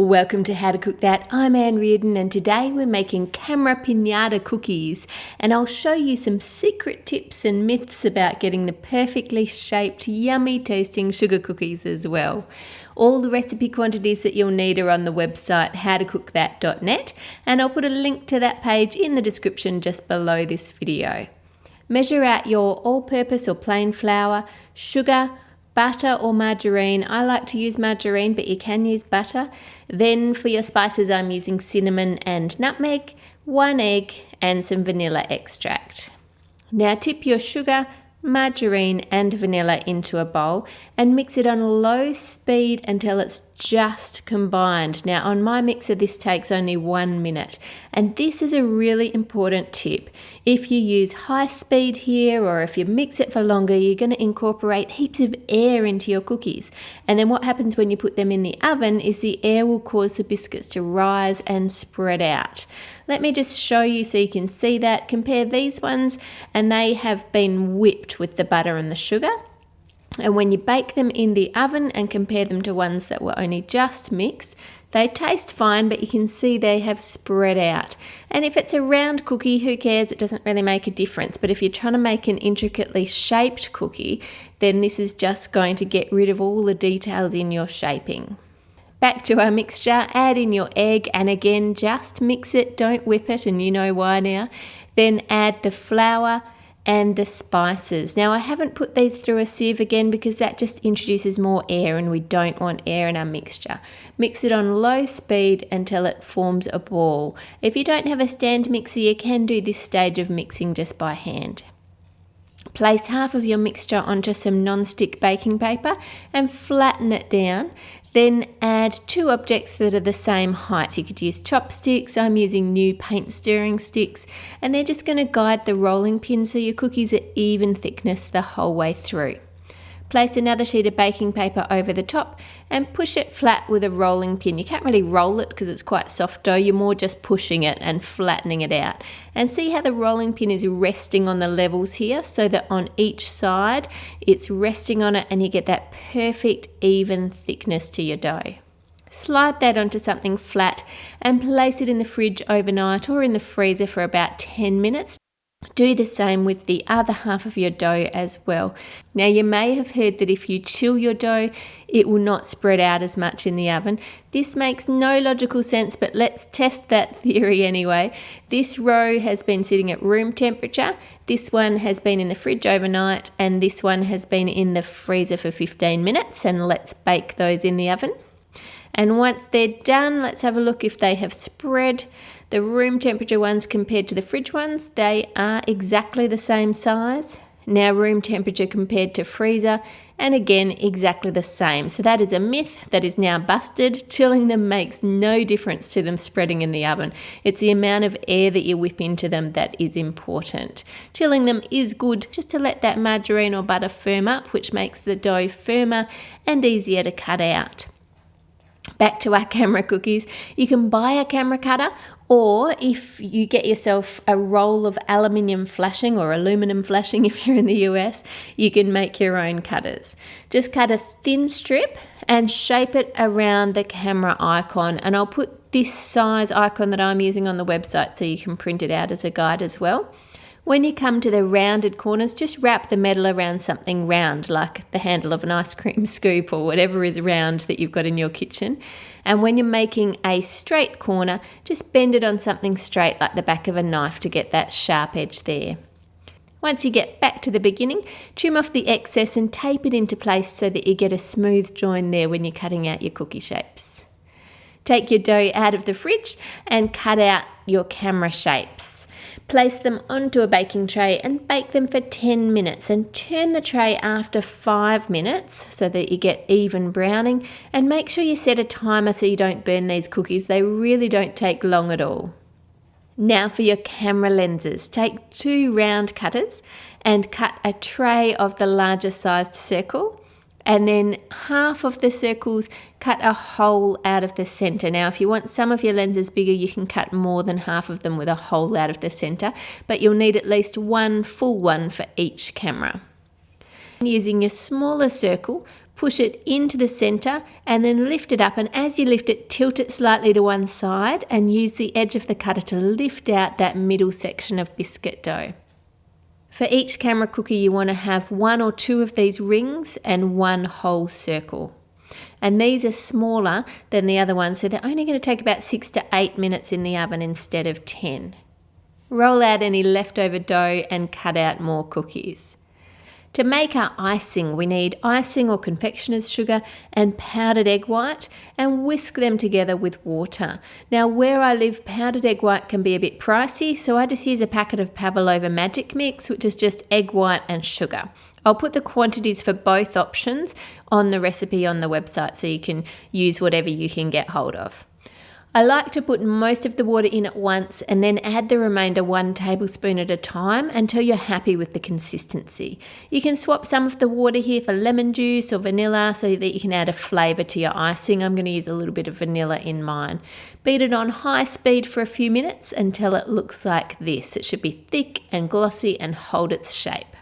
Welcome to How to Cook That. I'm Reardon and today we're making camera pinata cookies, and I'll show you some secret tips and myths about getting the perfectly shaped, yummy tasting sugar cookies as well. All the recipe quantities that you'll need are on the website howtocookthat.net, and I'll put a link to that page in the description just below this video. Measure out your all-purpose or plain flour, sugar, butter or margarine. I like to use margarine, but you can use butter. Then for your spices, I'm using cinnamon and nutmeg, 1 egg and some vanilla extract. Now tip your sugar, margarine and vanilla into a bowl and mix it on low speed until it's just combined. Now on my mixer this takes only 1 minute, and this is a really important tip. If you use high speed here, or if you mix it for longer, you're going to incorporate heaps of air into your cookies, and then what happens when you put them in the oven is the air will cause the biscuits to rise and spread out. Let me just show you so you can see that. Compare these ones, and they have been whipped with the butter and the sugar. And when you bake them in the oven and compare them to ones that were only just mixed, they taste fine, but you can see they have spread out. And if it's a round cookie, who cares? It doesn't really make a difference. But if you're trying to make an intricately shaped cookie, then this is just going to get rid of all the details in your shaping. Back to our mixture, add in your egg, and again, just mix it, don't whip it, and you know why now. Then add the flour and the spices. Now I haven't put these through a sieve again because that just introduces more air, and we don't want air in our mixture. Mix it on low speed until it forms a ball. If you don't have a stand mixer, you can do this stage of mixing just by hand. Place half of your mixture onto some non-stick baking paper and flatten it down. Then add 2 objects that are the same height. You could use chopsticks. I'm using new paint stirring sticks, and they're just going to guide the rolling pin so your cookies are even thickness the whole way through. Place another sheet of baking paper over the top and push it flat with a rolling pin. You can't really roll it because it's quite soft dough. You're more just pushing it and flattening it out. And see how the rolling pin is resting on the levels here, so that on each side it's resting on it and you get that perfect even thickness to your dough. Slide that onto something flat and place it in the fridge overnight or in the freezer for about 10 minutes. Do the same with the other half of your dough as well. Now you may have heard that if you chill your dough, it will not spread out as much in the oven. This makes no logical sense, but let's test that theory anyway. This row has been sitting at room temperature, this one has been in the fridge overnight, and this one has been in the freezer for 15 minutes, and let's bake those in the oven. And once they're done, let's have a look if they have spread. The room temperature ones compared to the fridge ones, they are exactly the same size. Now room temperature compared to freezer, and again exactly the same. So that is a myth that is now busted. Chilling them makes no difference to them spreading in the oven. It's the amount of air that you whip into them that is important. Chilling them is good just to let that margarine or butter firm up, which makes the dough firmer and easier to cut out. Back to our camera cookies. You can buy a camera cutter, or if you get yourself a roll of aluminium flashing or aluminum flashing if you're in the US, you can make your own cutters. Just cut a thin strip and shape it around the camera icon, and I'll put this size icon that I'm using on the website so you can print it out as a guide as well. When you come to the rounded corners, just wrap the metal around something round, like the handle of an ice cream scoop or whatever is round that you've got in your kitchen. And when you're making a straight corner, just bend it on something straight like the back of a knife to get that sharp edge there. Once you get back to the beginning, trim off the excess and tape it into place so that you get a smooth join there when you're cutting out your cookie shapes. Take your dough out of the fridge and cut out your camera shapes. Place them onto a baking tray and bake them for 10 minutes, and turn the tray after 5 minutes so that you get even browning, and make sure you set a timer so you don't burn these cookies. They really don't take long at all. Now for your camera lenses. Take 2 round cutters and cut a tray of the larger sized circle, and then half of the circles cut a hole out of the center. Now if you want some of your lenses bigger, you can cut more than half of them with a hole out of the center, but you'll need at least 1 full one for each camera. Using your smaller circle, push it into the center and then lift it up, and as you lift it, tilt it slightly to one side and use the edge of the cutter to lift out that middle section of biscuit dough. For each camera cookie, you want to have 1 or 2 of these rings and 1 whole circle. And these are smaller than the other ones, so they're only going to take about 6 to 8 minutes in the oven instead of 10. Roll out any leftover dough and cut out more cookies. To make our icing, we need icing or confectioner's sugar and powdered egg white, and whisk them together with water. Now, where I live, powdered egg white can be a bit pricey, so I just use a packet of Pavlova Magic Mix, which is just egg white and sugar. I'll put the quantities for both options on the recipe on the website, so you can use whatever you can get hold of. I like to put most of the water in at once and then add the remainder 1 tablespoon at a time until you're happy with the consistency. You can swap some of the water here for lemon juice or vanilla so that you can add a flavour to your icing. I'm going to use a little bit of vanilla in mine. Beat it on high speed for a few minutes until it looks like this. It should be thick and glossy and hold its shape.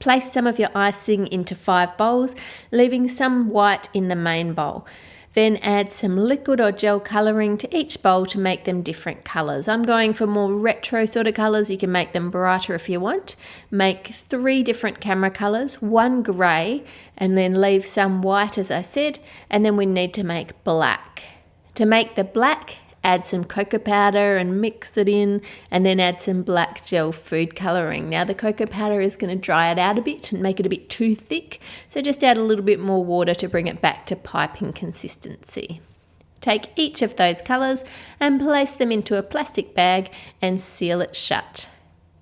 Place some of your icing into 5 bowls, leaving some white in the main bowl. Then add some liquid or gel colouring to each bowl to make them different colours. I'm going for more retro sort of colours. You can make them brighter if you want. Make 3 different camera colours, 1 grey, and then leave some white as I said, and then we need to make black. To make the black, add some cocoa powder and mix it in, and then add some black gel food colouring. Now the cocoa powder is going to dry it out a bit and make it a bit too thick, so just add a little bit more water to bring it back to piping consistency. Take each of those colours and place them into a plastic bag and seal it shut.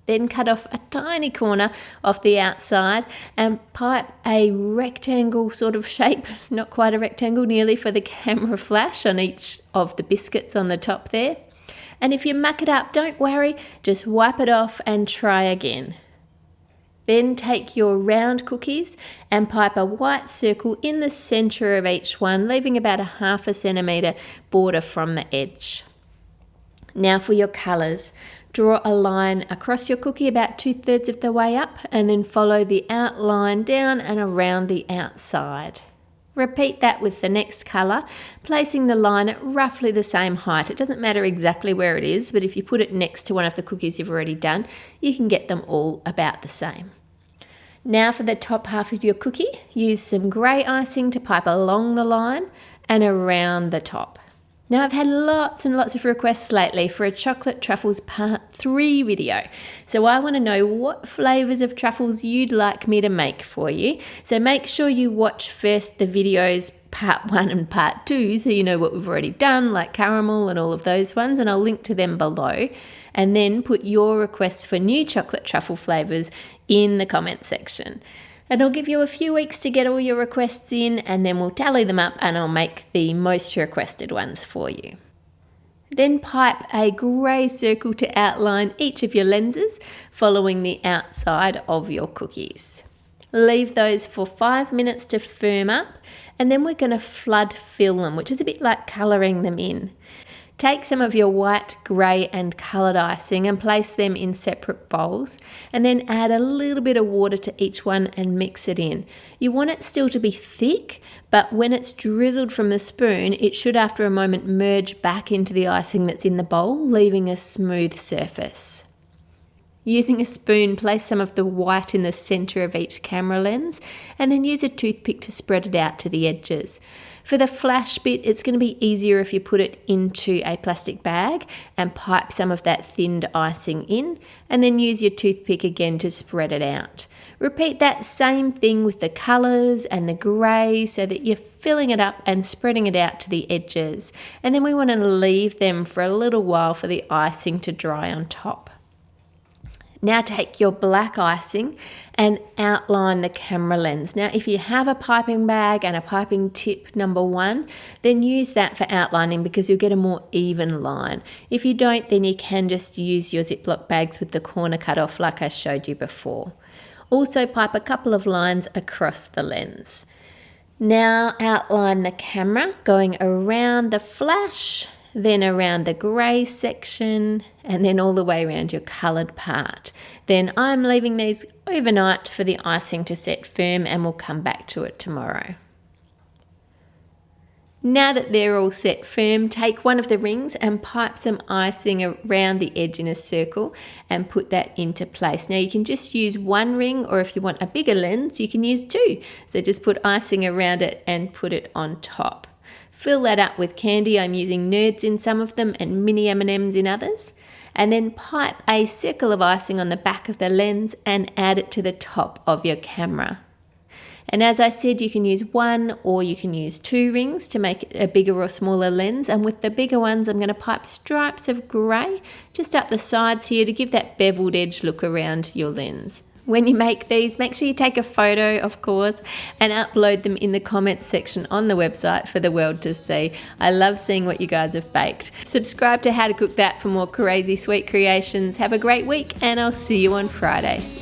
Then cut off a tiny corner off the outside and pipe a rectangle sort of shape, not quite a rectangle, nearly, for the camera flash on each of the biscuits on the top there. And if you muck it up, don't worry, just wipe it off and try again. Then take your round cookies and pipe a white circle in the centre of each one, leaving about a 1/2 centimetre border from the edge. Now for your colours. Draw a line across your cookie about 2/3 of the way up and then follow the outline down and around the outside. Repeat that with the next colour, placing the line at roughly the same height. It doesn't matter exactly where it is, but if you put it next to one of the cookies you've already done, you can get them all about the same. Now for the top half of your cookie, use some grey icing to pipe along the line and around the top. Now I've had lots and lots of requests lately for a chocolate truffles part 3 video. So I want to know what flavours of truffles you'd like me to make for you. So make sure you watch first the videos part 1 and part 2 so you know what we've already done, like caramel and all of those ones, and I'll link to them below. And then put your requests for new chocolate truffle flavours in the comment section. And I'll give you a few weeks to get all your requests in, and then we'll tally them up and I'll make the most requested ones for you. Then pipe a grey circle to outline each of your lenses, following the outside of your cookies. Leave those for 5 minutes to firm up, and then we're going to flood fill them, which is a bit like colouring them in. Take some of your white, grey and coloured icing and place them in separate bowls, and then add a little bit of water to each one and mix it in. You want it still to be thick, but when it's drizzled from the spoon, it should after a moment merge back into the icing that's in the bowl, leaving a smooth surface. Using a spoon, place some of the white in the centre of each camera lens, and then use a toothpick to spread it out to the edges. For the flash bit, it's going to be easier if you put it into a plastic bag and pipe some of that thinned icing in, and then use your toothpick again to spread it out. Repeat that same thing with the colours and the grey so that you're filling it up and spreading it out to the edges. And then we want to leave them for a little while for the icing to dry on top. Now take your black icing and outline the camera lens. Now if you have a piping bag and a piping tip number 1, then use that for outlining because you'll get a more even line. If you don't, then you can just use your Ziploc bags with the corner cut off like I showed you before. Also pipe a couple of lines across the lens. Now outline the camera going around the flash then around the grey section, and then all the way around your coloured part. Then I'm leaving these overnight for the icing to set firm, and we'll come back to it tomorrow. Now that they're all set firm, take one of the rings and pipe some icing around the edge in a circle and put that into place. Now you can just use one ring, or if you want a bigger lens, you can use two. So just put icing around it and put it on top. Fill that up with candy. I'm using Nerds in some of them and mini M&Ms in others. And then pipe a circle of icing on the back of the lens and add it to the top of your camera. And as I said, you can use one or you can use two rings to make it a bigger or smaller lens. And with the bigger ones, I'm going to pipe stripes of grey just up the sides here to give that beveled edge look around your lens. When you make these, make sure you take a photo, of course, and upload them in the comments section on the website for the world to see. I love seeing what you guys have baked. Subscribe to How to Cook That for more crazy sweet creations. Have a great week, and I'll see you on Friday.